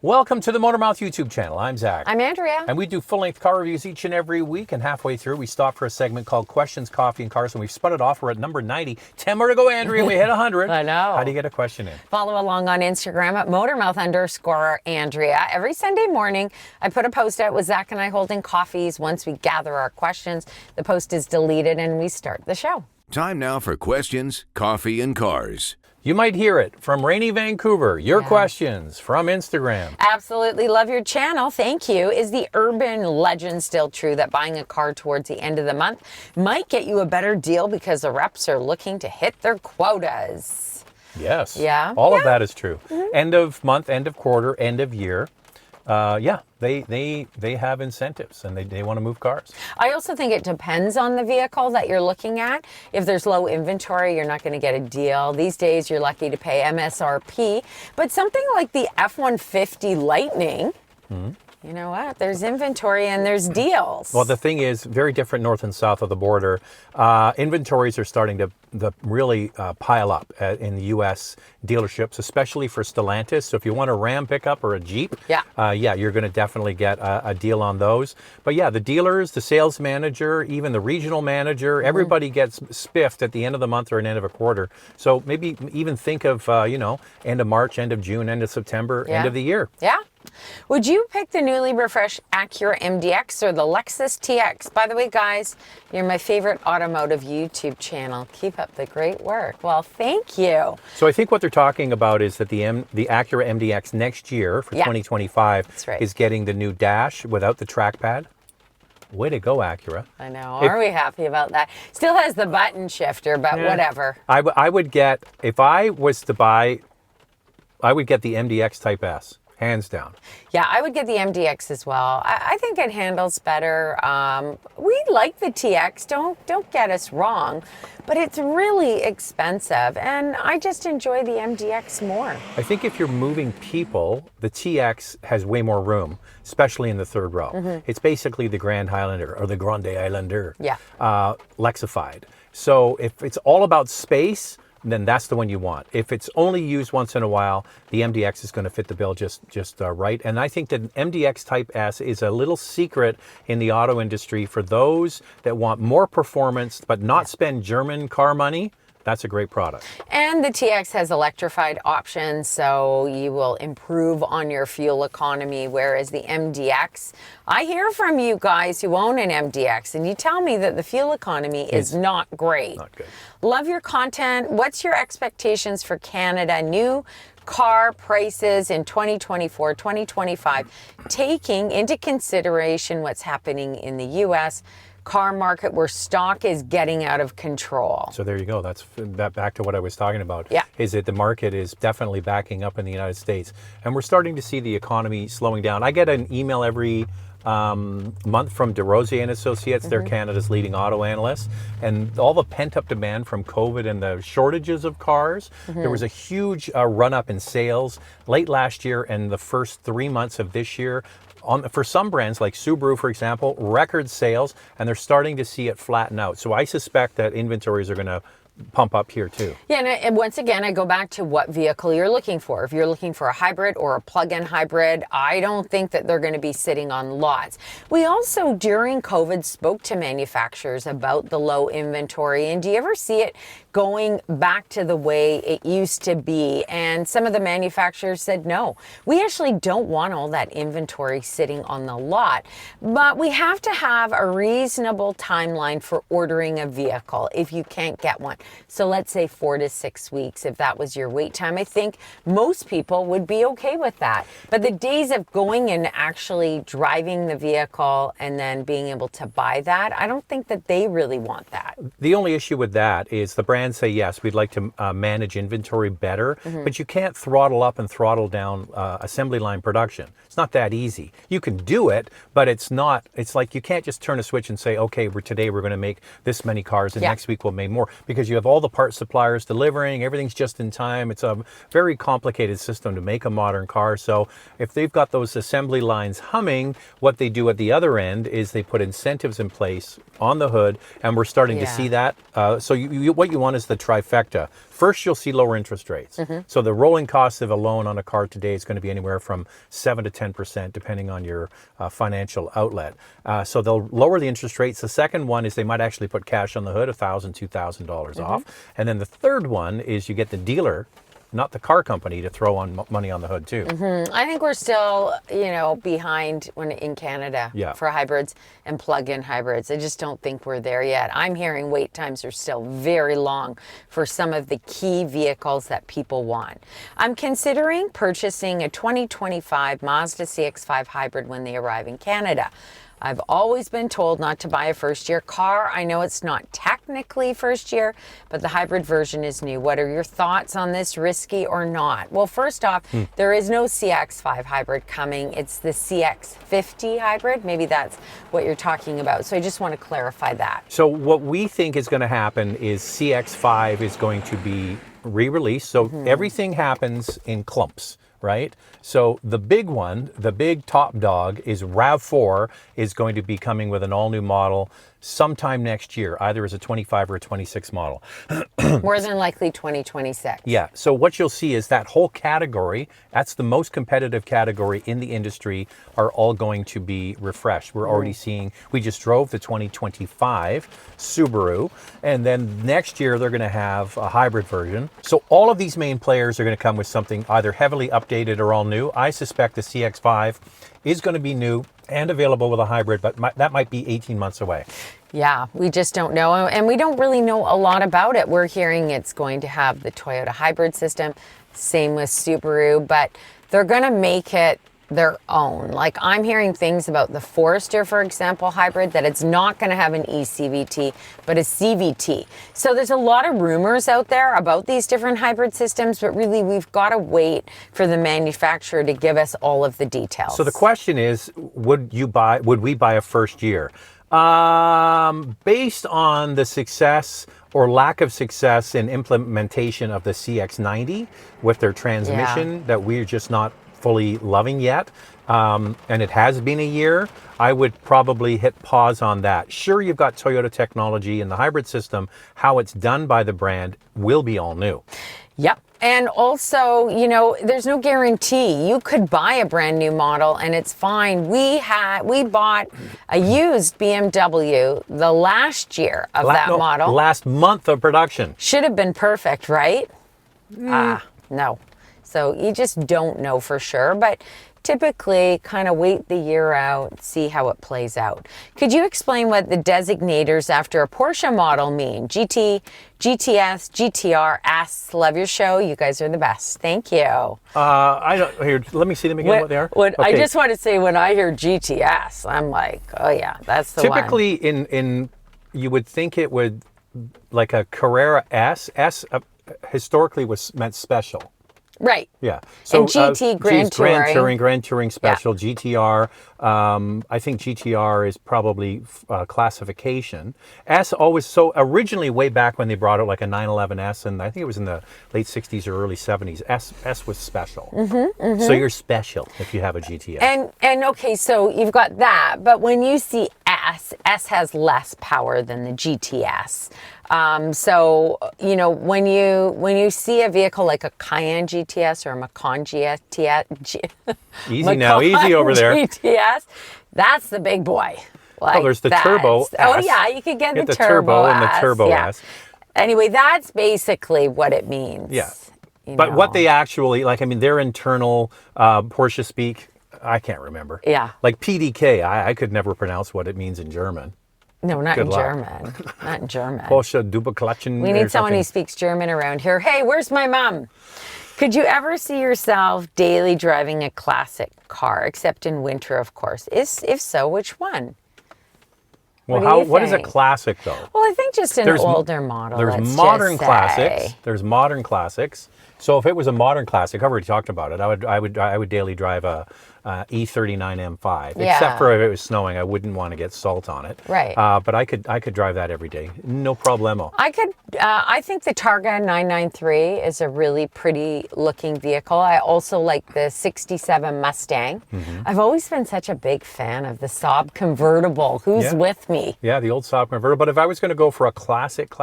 Welcome to the Motormouth YouTube channel. I'm Zach. I'm Andrea. And we do full-length car reviews each and every week, and halfway through we stop for a segment called Questions, Coffee, and Cars, and we've spun it off. We're at number 90. 10 more to go, Andrea. We hit 100. I know. How do you get a question in? Follow along on Instagram at Motormouth_Andrea. Every Sunday morning, I put a post out with Zach and I holding coffees. Once we gather our questions, the post is deleted and we start the show. Time now for Questions, Coffee, and Cars. You might hear it from rainy Vancouver. Your questions from Instagram. Absolutely love your channel. Thank you. Is the urban legend still true that buying a car towards the end of the month might get you a better deal because the reps are looking to hit their quotas? Yes. Yeah. All of that is true. End of month, end of quarter, end of year. They have incentives and they want to move cars. I also think it depends on the vehicle that you're looking at. If there's low inventory, you're not going to get a deal. These days, you're lucky to pay MSRP. But something like the F-150 Lightning, you know what? There's inventory and there's deals. Well, the thing is, very different north and south of the border. Inventories are starting to really pile up in the U.S. dealerships, especially for Stellantis. So if you want a Ram pickup or a Jeep, you're going to definitely get a deal on those. But yeah, the dealers, the sales manager, even the regional manager, everybody gets spiffed at the end of the month or an end of a quarter. So maybe even think of, end of March, end of June, end of September, end of the year. Yeah. Would you pick the newly refreshed Acura MDX or the Lexus TX? By the way, guys, you're my favorite automotive YouTube channel. Keep up the great work. Well, thank you. So I think what they're talking about is that the Acura MDX next year for 2025 is getting the new dash without the trackpad. Way to go, Acura. I know. Are we happy about that? Still has the button shifter, but whatever. I would get, if I was to buy, I would get the MDX Type S. Hands down. Yeah, I would get the MDX as well. I think it handles better. We like the TX, don't get us wrong, but it's really expensive, and I just enjoy the MDX more. I think if you're moving people, the TX has way more room, especially in the third row. It's basically the Grand Highlander or the Grande Highlander, Lexified. So if it's all about space, then that's the one you want. If it's only used once in a while, the MDX is going to fit the bill just right. And I think that MDX Type S is a little secret in the auto industry for those that want more performance but not spend German car money. That's a great product. And the TX has electrified options, so you will improve on your fuel economy, whereas the MDX, I hear from you guys who own an MDX, and you tell me that the fuel economy is not great. Not good. Love your content. What's your expectations for Canada? New car prices in 2024, 2025, taking into consideration what's happening in the U.S., car market where stock is getting out of control. So there you go. That's back to what I was talking about. Yeah. Is that the market is definitely backing up in the United States. And we're starting to see the economy slowing down. I get an email every month from DeRosier and Associates. They're Canada's leading auto analysts. And all the pent-up demand from COVID and the shortages of cars, there was a huge run-up in sales late last year and the first 3 months of this year. For some brands like Subaru, for example, record sales, and they're starting to see it flatten out. So I suspect that inventories are going to pump up here too. Yeah, and once again, I go back to what vehicle you're looking for. If you're looking for a hybrid or a plug-in hybrid, I don't think that they're going to be sitting on lots. We also, during COVID, spoke to manufacturers about the low inventory. And do you ever see it going back to the way it used to be? And some of the manufacturers said, no, we actually don't want all that inventory sitting on the lot. But we have to have a reasonable timeline for ordering a vehicle if you can't get one. So let's say 4 to 6 weeks, if that was your wait time. I think most people would be okay with that. But the days of going and actually driving the vehicle and then being able to buy that, I don't think that they really want that. The only issue with that is the brands say, yes, we'd like to manage inventory better, but you can't throttle up and throttle down assembly line production. It's not that easy. You can do it, but it's like you can't just turn a switch and say, okay, today we're going to make this many cars and next week we'll make more, because you have all the part suppliers delivering, everything's just in time. It's a very complicated system to make a modern car. So if they've got those assembly lines humming, what they do at the other end is they put incentives in place on the hood, and we're starting to see that. So what you want one is the trifecta. First, you'll see lower interest rates. So the rolling cost of a loan on a car today is going to be anywhere from 7 to 10%, depending on your financial outlet. So they'll lower the interest rates. The second one is they might actually put cash on the hood, $1,000, $2,000 off. And then the third one is you get the dealer, not the car company, to throw on money on the hood too. I think we're still, behind in Canada for hybrids and plug-in hybrids. I just don't think we're there yet. I'm hearing wait times are still very long for some of the key vehicles that people want. I'm considering purchasing a 2025 Mazda CX-5 hybrid when they arrive in Canada. I've always been told not to buy a first-year car. I know it's not technically first year, but the hybrid version is new. What are your thoughts on this, risky or not? Well, first off, there is no CX-5 hybrid coming. It's the CX-50 hybrid. Maybe that's what you're talking about. So I just want to clarify that. So what we think is going to happen is CX-5 is going to be re-released. So everything happens in clumps, right? So the big one, the big top dog is RAV4 is going to be coming with an all-new model sometime next year, either as a 25 or a 26 model. More than likely 2026. Yeah, so what you'll see is that whole category, that's the most competitive category in the industry, are all going to be refreshed. We're already seeing, we just drove the 2025 Subaru, and then next year they're going to have a hybrid version. So all of these main players are going to come with something either heavily updated or all new. I suspect the CX-5 is going to be new and available with a hybrid, but that might be 18 months away. Yeah, we just don't know. And we don't really know a lot about it. We're hearing it's going to have the Toyota hybrid system, same with Subaru, but they're going to make it their own. Like I'm hearing things about the Forester, for example, hybrid, that it's not going to have an eCVT, but a CVT. So there's a lot of rumors out there about these different hybrid systems, but really we've got to wait for the manufacturer to give us all of the details. So the question is, would we buy a first year? Based on the success or lack of success in implementation of the CX-90 with their transmission that we're just not fully loving yet, and it has been a year, I would probably hit pause on that. Sure, you've got Toyota technology in the hybrid system. How it's done by the brand will be all new. Yep. And also, there's no guarantee. You could buy a brand new model and it's fine. We bought a used BMW the last year of model. Last month of production. Should have been perfect, right? No. So you just don't know for sure, but typically kind of wait the year out, see how it plays out. Could you explain what the designators after a Porsche model mean? GT, GTS, GTR, S. Love your show. You guys are the best. Thank you. Let me see them again, what they are. Okay. I just want to say when I hear GTS, I'm like, oh yeah, that's the one. Typically in you would think it would, like a Carrera S. S historically meant special. Right. Yeah. So and GT Grand Touring Special, GTR. I think GTR is probably classification. S always, so originally way back when they brought out like a 911S, and I think it was in the late 60s or early 70s, S was special. So you're special if you have a GTS. And okay, so you've got that, but when you see S has less power than the GTS. So, when you see a vehicle like a Cayenne GTS or a Macan GTS, easy over there. GTS, that's the big boy. Like there's the Turbo S. Oh yeah, you could get the Turbo S. And the Turbo S. Anyway, that's basically what it means. Yeah. But what they actually, their internal Porsche speak, I can't remember. Yeah. Like PDK, I could never pronounce what it means in German. No, not in German. Not in German. Porsche Doppelklatschen. We need someone who speaks German around here. Hey, where's my mom? Could you ever see yourself daily driving a classic car, except in winter, of course? If so, which one? Well, what is a classic though? Well, I think just an older model. There's modern classics. There's modern classics. So if it was a modern classic, I've already talked about it. I would daily drive a E39 M5. Yeah. Except for if it was snowing, I wouldn't want to get salt on it. Right. But I could drive that every day, no problemo. I think the Targa 993 is a really pretty looking vehicle. I also like the 67 Mustang. I've always been such a big fan of the Saab convertible. Who's with me? Yeah, the old Saab convertible. But if I was going to go for a classic,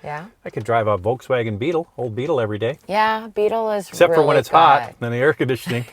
Yeah. I could drive a Volkswagen Beetle, old Beetle every day. Yeah, Beetle is Except really for when it's good. hot and the air conditioning.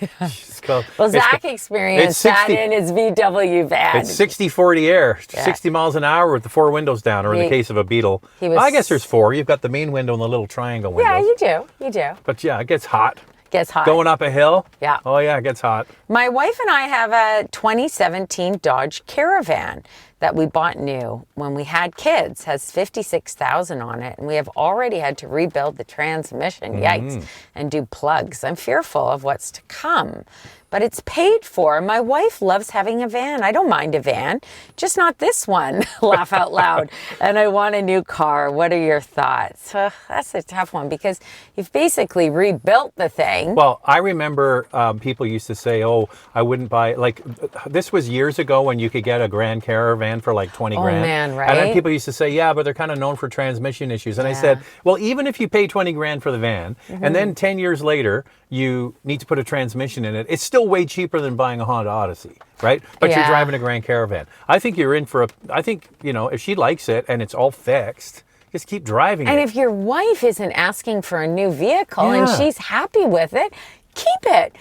Well, Zach experienced that in his VW van. It's 60-40 air, 60 miles an hour with the 4 windows down, or in the case of a Beetle. I guess there's 4. You've got the main window and the little triangle window. Yeah, you do. But yeah, it gets hot. Gets hot. Going up a hill? Yeah. Oh yeah, it gets hot. My wife and I have a 2017 Dodge Caravan that we bought new when we had kids, has 56,000 on it, and we have already had to rebuild the transmission, yikes, and do plugs. I'm fearful of what's to come, but it's paid for. My wife loves having a van. I don't mind a van, just not this one, laugh out loud. And I want a new car. What are your thoughts? That's a tough one because you've basically rebuilt the thing. Well, I remember people used to say, oh, I wouldn't buy, like, this was years ago when you could get a Grand Caravan for like 20 grand. Man, right? And then people used to say, yeah, but they're kind of known for transmission issues. And I said, well, even if you pay 20 grand for the van, and then 10 years later, you need to put a transmission in it, it's still way cheaper than buying a Honda Odyssey, right? But you're driving a Grand Caravan. I think you're in for I think, you know, if she likes it and it's all fixed, just keep driving it. And if your wife isn't asking for a new vehicle and she's happy with it, keep it.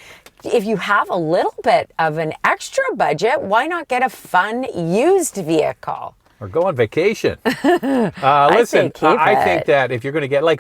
If you have a little bit of an extra budget, why not get a fun used vehicle? Or go on vacation. Listen, I think that if you're going to get, like,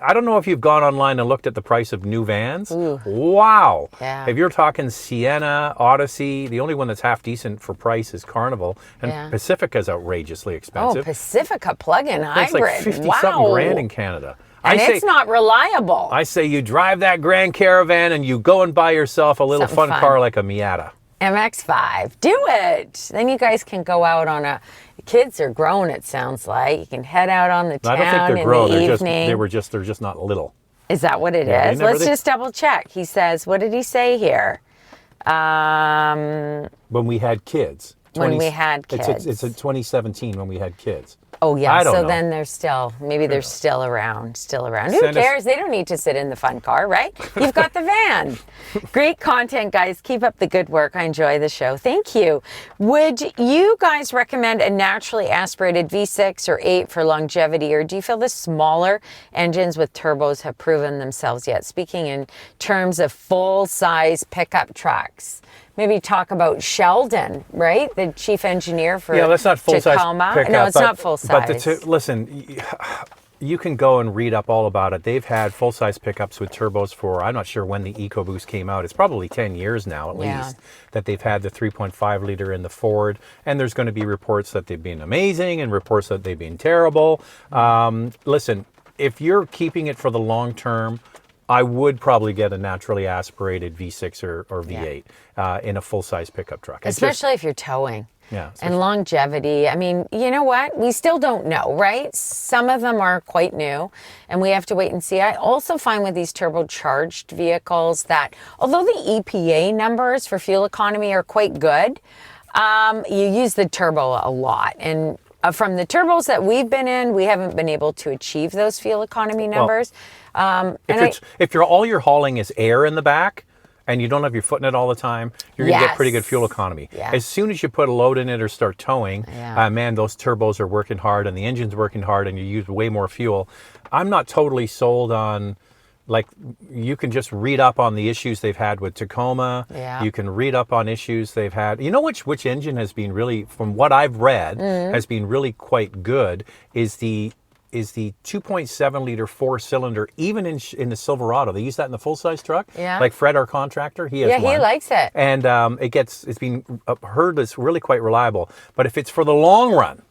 I don't know if you've gone online and looked at the price of new vans. Ooh. Wow. Yeah. If you're talking Sienna, Odyssey, the only one that's half decent for price is Carnival. And Pacifica's outrageously expensive. Oh, Pacifica plug-in hybrid. It's like 50-something grand in Canada. And it's not reliable. I say you drive that Grand Caravan and you go and buy yourself a little fun car like a Miata. MX-5. Do it. Then you guys can go out on a... Kids are grown, it sounds like. You can head out on the town I don't think they're in grown. the They're evening. they're just not little. Is that what it is? Let's just double check. He says, what did he say here? When we had kids. When we had kids. It's a 2017 when we had kids. Oh, yeah. I don't know. Then they're still, maybe they're still around. Who cares? They don't need to sit in the fun car, right? You've got the van. Great content, guys. Keep up the good work. I enjoy the show. Thank you. Would you guys recommend a naturally aspirated V6 or 8 for longevity, or do you feel the smaller engines with turbos have proven themselves yet? Speaking in terms of full-size pickup trucks. Maybe talk about Sheldon, right? The chief engineer for that's not full-size pickup. No, it's not full-size. But listen, you can go and read up all about it. They've had full-size pickups with turbos for, I'm not sure when the EcoBoost came out. It's probably 10 years now at least that they've had the 3.5 liter in the Ford. And there's going to be reports that they've been amazing and reports that they've been terrible. Listen, if you're keeping it for the long term, I would probably get a naturally aspirated V6 or V8 in a full-size pickup truck. Especially if you're towing. Yeah. And longevity. I mean, you know what? We still don't know, right? Some of them are quite new, and we have to wait and see. I also find with these turbocharged vehicles that although the EPA numbers for fuel economy are quite good, you use the turbo a lot. And from the turbos that we've been in, we haven't been able to achieve those fuel economy numbers. If all you're hauling is air in the back and you don't have your foot in it all the time, you're going to get pretty good fuel economy. Yeah. As soon as you put a load in it or start towing, man, those turbos are working hard and the engine's working hard and you use way more fuel. I'm not totally sold on, like, you can just read up on the issues they've had with Tacoma. Yeah. You can read up on issues they've had. You know which engine has been really, from what I've read, has been really quite good is the 2.7 liter 4-cylinder, even in the Silverado. They use that in the full-size truck. Yeah. Like Fred, our contractor, he has one. Yeah, he likes it. And it's been heard it's really quite reliable. But if it's for the long run,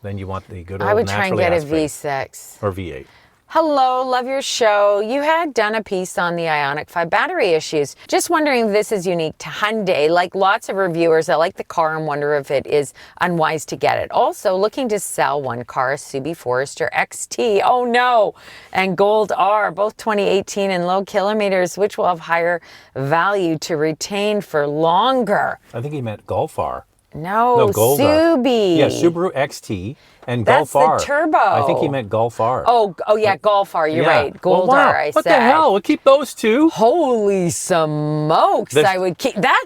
then you want the good old I would try and naturally get a aspirated. V6. Or V8. Hello, love your show. You had done a piece on the IONIQ 5 battery issues. Just wondering if this is unique to Hyundai. Like lots of reviewers, I like the car and wonder if it is unwise to get it. Also, looking to sell one car, a Subi Forester XT. Oh no! And Gold R, both 2018 and low kilometers, which will have higher value to retain for longer. I think he meant Golf R. No, Gold R. Subi. Yeah, Subaru XT and That's Golf R. the turbo. I think he meant Golf R. Oh yeah, Golf R. You're right. Gold well, wow. R. I what said. the hell? We'll keep those two. Holy smokes! I would keep that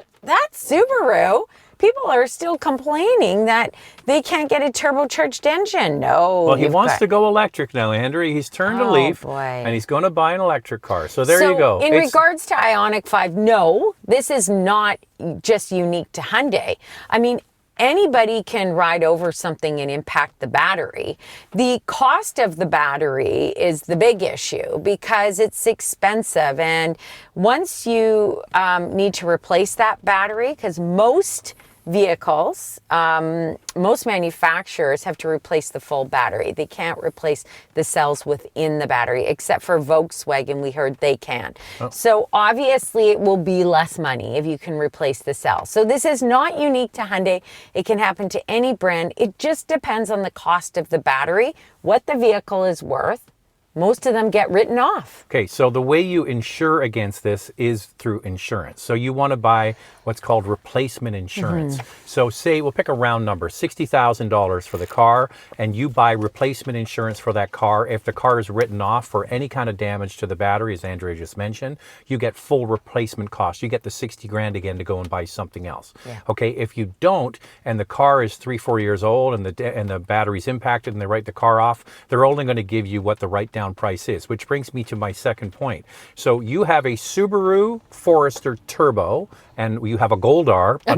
Subaru. People are still complaining that they can't get a turbocharged engine. No. Well, he wants to go electric now, Andrew. He's turned a leaf, boy. and he's going to buy an electric car. So there you go. In regards to IONIQ 5, no, this is not just unique to Hyundai. I mean, anybody can ride over something and impact the battery. The cost of the battery is the big issue because it's expensive. And once you need to replace that battery, because most vehicles, most manufacturers have to replace the full battery. They can't replace the cells within the battery, except for Volkswagen, we heard they can. Oh. So obviously it will be less money if you can replace the cell. So this is not unique to Hyundai. It can happen to any brand. It just depends on the cost of the battery, what the vehicle is worth. Most of them get written off. Okay, so the way you insure against this is through insurance. So you want to buy what's called replacement insurance. So say, we'll pick a round number, $60,000 for the car, and you buy replacement insurance for that car. If the car is written off for any kind of damage to the battery, as Andrea just mentioned, you get full replacement cost. You get the 60 grand again to go and buy something else. Yeah. Okay, if you don't, and the car is 3-4 years old, and the battery's impacted, and they write the car off, they're only going to give you what the write-down price is, which brings me to my second point. So you have a Subaru Forester Turbo, and you have a Gold R, but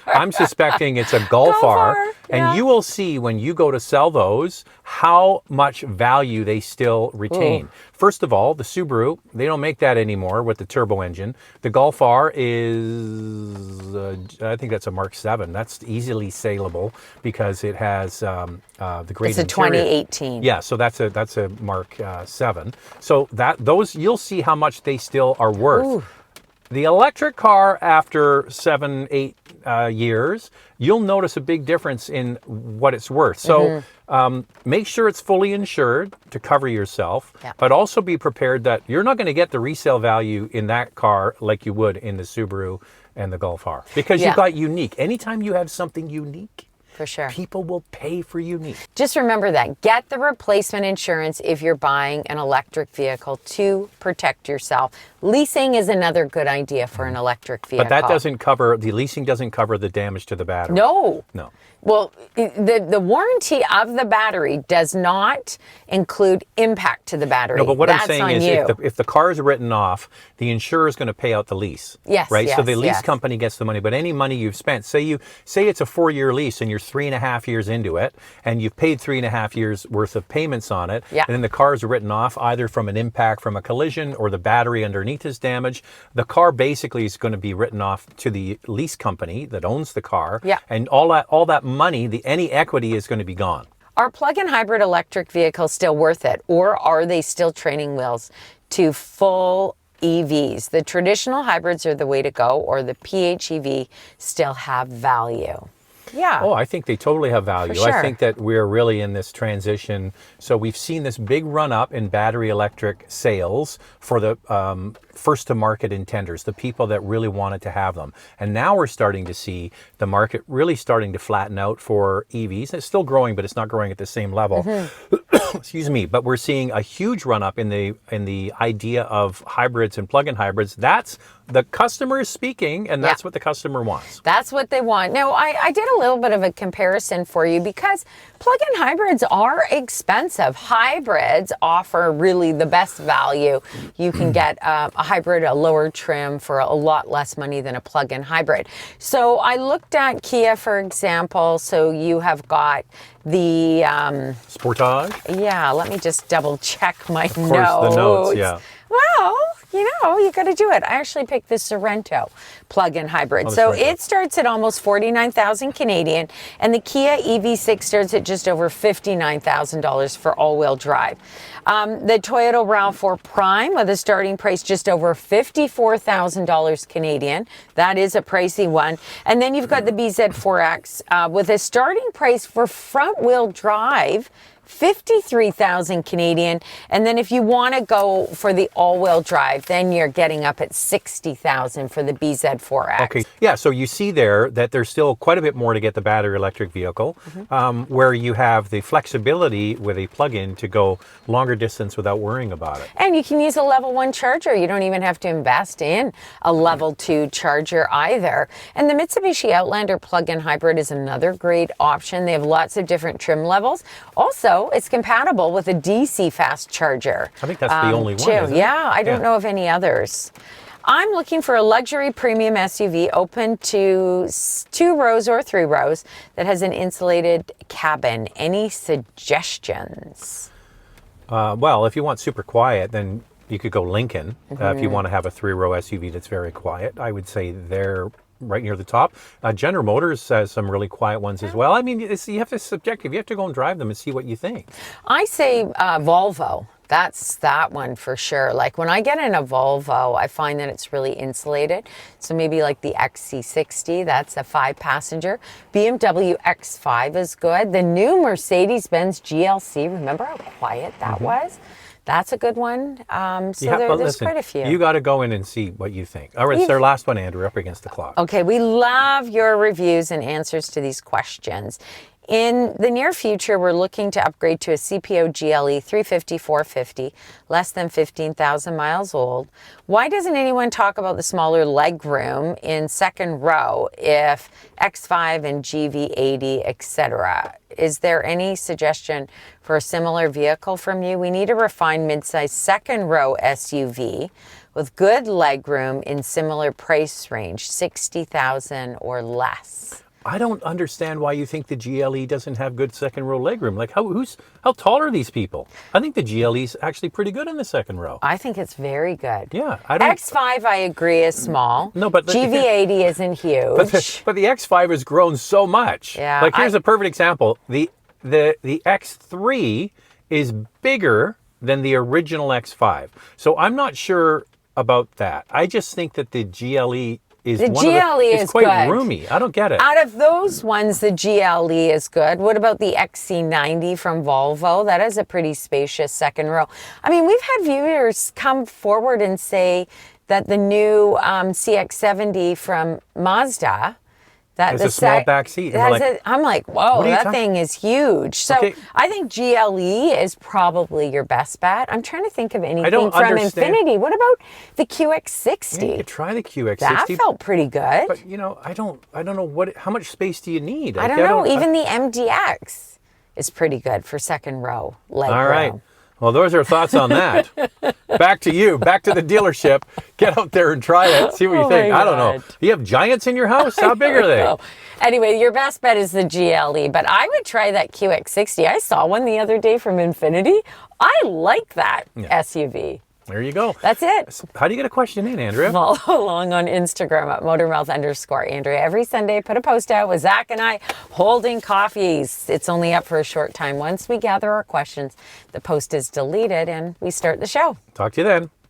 I'm suspecting it's a Golf R, and you will see when you go to sell those how much value they still retain. Ooh. First of all, the Subaru, they don't make that anymore with the turbo engine. The Golf R is, I think that's a Mark 7. That's easily saleable because it has the great interior. It's a 2018. Yeah, so that's a Mark 7. So those you'll see how much they still are worth. Ooh. The electric car, after 7-8 years, you'll notice a big difference in what it's worth. So make sure it's fully insured to cover yourself, but also be prepared that you're not going to get the resale value in that car like you would in the Subaru and the Golf R. Because you've got unique. Anytime you have something unique, for sure, people will pay for unique. Just remember that. Get the replacement insurance if you're buying an electric vehicle to protect yourself. Leasing is another good idea for an electric vehicle. But that doesn't cover, the leasing doesn't cover the damage to the battery. No. No. Well, the warranty of the battery does not include impact to the battery. No, but what I'm saying is you. if the car is written off, the insurer is going to pay out the lease. Yes, right? Yes, so the lease company gets the money, but any money you've spent, say it's a 4-year lease and you're 3.5 years into it, and you've paid 3.5 years worth of payments on it, and then the car is written off either from an impact from a collision or the battery underneath is damaged, the car basically is going to be written off to the lease company that owns the car, and all that money, any equity is going to be gone. Are plug-in hybrid electric vehicles still worth it, or are they still training wheels to full EVs? The traditional hybrids are the way to go, or the PHEV still have value? Yeah. Oh, I think they totally have value. For sure. I think that we're really in this transition. So we've seen this big run up in battery electric sales for the first to market intenders, the people that really wanted to have them. And now we're starting to see the market really starting to flatten out for EVs. It's still growing, but it's not growing at the same level. Excuse me. But we're seeing a huge run up in the idea of hybrids and plug-in hybrids. That's the customer is speaking, and that's what the customer wants. That's what they want. Now, I did a little bit of a comparison for you because plug-in hybrids are expensive. Hybrids offer really the best value. You can get a hybrid, a lower trim for a lot less money than a plug-in hybrid. So I looked at Kia, for example. So you have got the Sportage. Yeah, let me just double check my notes. Of course, the notes. Yeah. Well, you got to do it. I actually picked the Sorento plug-in hybrid. So it starts at almost 49,000 Canadian, and the Kia EV6 starts at just over $59,000 for all-wheel drive. The Toyota RAV4 Prime with a starting price just over $54,000 Canadian. That is a pricey one. And then you've got the BZ4X with a starting price for front-wheel drive, 53,000 Canadian. And then if you want to go for the all-wheel drive, then you're getting up at 60,000 for the BZ4X. Okay. Yeah. So you see there that there's still quite a bit more to get the battery electric vehicle, where you have the flexibility with a plug-in to go longer distance without worrying about it. And you can use a level 1 charger. You don't even have to invest in a level 2 charger either. And the Mitsubishi Outlander plug-in hybrid is another great option. They have lots of different trim levels. Also, it's compatible with a DC fast charger. I think that's the only one, too. isn't it? Yeah, I don't know of any others. I'm looking for a luxury premium SUV open to 2 rows or 3 rows that has an insulated cabin. Any suggestions? Well, if you want super quiet, then you could go Lincoln. If you want to have a 3-row SUV that's very quiet, I would say they're right near the top. General Motors has some really quiet ones as well. I mean, you have to subjective. You have to go and drive them and see what you think. I say Volvo. That's that one for sure. Like when I get in a Volvo, I find that it's really insulated. So maybe like the XC60, that's a 5-passenger. BMW X5 is good. The new Mercedes-Benz GLC, remember how quiet that was? That's a good one. There's quite a few. You got to go in and see what you think. All right, it's our last one, Andrew, up against the clock. Okay, we love your reviews and answers to these questions. In the near future, we're looking to upgrade to a CPO GLE 350, 450, less than 15,000 miles old. Why doesn't anyone talk about the smaller leg room in second row if X5 and GV80, etc.? Is there any suggestion for a similar vehicle from you? We need a refined midsize second row SUV with good leg room in similar price range, 60,000 or less. I don't understand why you think the GLE doesn't have good second row legroom. Like, how tall are these people? I think the GLE is actually pretty good in the second row. I think it's very good. Yeah, X5, I agree, is small. No, but GV80 isn't huge. But the X5 has grown so much. Yeah, like here's a perfect example. The X3 is bigger than the original X5. So I'm not sure about that. I just think that the GLE is quite roomy. I don't get it. Out of those ones, the GLE is good. What about the XC90 from Volvo? That is a pretty spacious second row. I mean, we've had viewers come forward and say that the new CX-70 from Mazda, It's a small back seat. I'm like, whoa, that thing is huge. So I think GLE is probably your best bet. I'm trying to think of anything from Infiniti. What about the QX60? Yeah, you could try the QX60. That felt pretty good. But I don't know how much space do you need? I don't know. Even the MDX is pretty good for second row leg row. All right. Well, those are thoughts on that. Back to you. Back to the dealership. Get out there and try it. See what you think. I don't know. You have Giants in your house? How big are they? Anyway, your best bet is the GLE, but I would try that QX60. I saw one the other day from Infiniti. I like that SUV. There you go. That's it. How do you get a question in, Andrea? Follow along on Instagram at motormouth_Andrea. Every Sunday, put a post out with Zach and I holding coffees. It's only up for a short time. Once we gather our questions, the post is deleted and we start the show. Talk to you then.